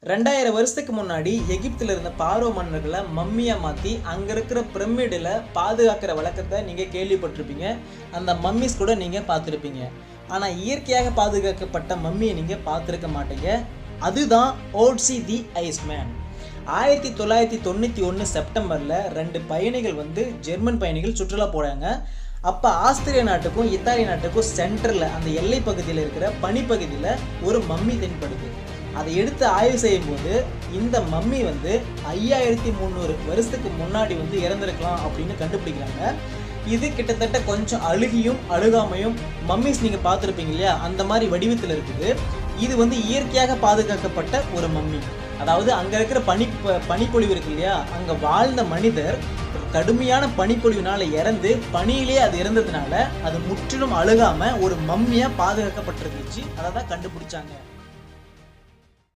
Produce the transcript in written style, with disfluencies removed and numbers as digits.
2000 வருஷத்துக்கு முன்னாடி எகிப்தில் இருந்த பார்வோ மன்னர்களை மம்மியா மாற்றி அங்கே இருக்கிற பிரமிடில் பாதுகாக்கிற வழக்கத்தை நீங்கள் கேள்விப்பட்டிருப்பீங்க. அந்த மம்மிஸ் கூட நீங்கள் பார்த்துருப்பீங்க. ஆனால் இயற்கையாக பாதுகாக்கப்பட்ட மம்மியை நீங்கள் பார்த்துருக்க மாட்டீங்க. அதுதான் ஓட்சி தி ஐஸ்மேன். 1991 செப்டம்பரில் 2 பயணிகள் ஜெர்மன் பயணிகள் சுற்றுலா போகிறாங்க. அப்போ ஆஸ்திரிய நாட்டுக்கும் இத்தாலி நாட்டுக்கும் சென்டரில் அந்த எல்லை பகுதியில் இருக்கிற பனிப்பகுதியில் ஒரு மம்மி தென்படுது. அதை எடுத்து ஆய்வு செய்யும் போது இந்த மம்மி 5300 வருஷத்துக்கு முன்னாடி இறந்துருக்கலாம் அப்படின்னு கண்டுபிடிக்கிறாங்க. இது கிட்டத்தட்ட கொஞ்சம் அழுகியும் அழுகாமையும் மம்மிஸ் நீங்கள் பார்த்துருப்பீங்க இல்லையா, அந்த மாதிரி வடிவத்தில் இருக்குது. இது இயற்கையாக பாதுகாக்கப்பட்ட ஒரு மம்மி. அதாவது அங்கே இருக்கிற பனிப்பொழிவு இருக்கு இல்லையா, அங்கே வாழ்ந்த மனிதர் கடுமையான பனிப்பொழிவுனால இறந்து பனியிலேயே அது இறந்ததுனால அது முற்றிலும் அழுகாமல் ஒரு மம்மியாக பாதுகாக்கப்பட்டிருந்துச்சு. அதை தான் கண்டுபிடிச்சாங்க.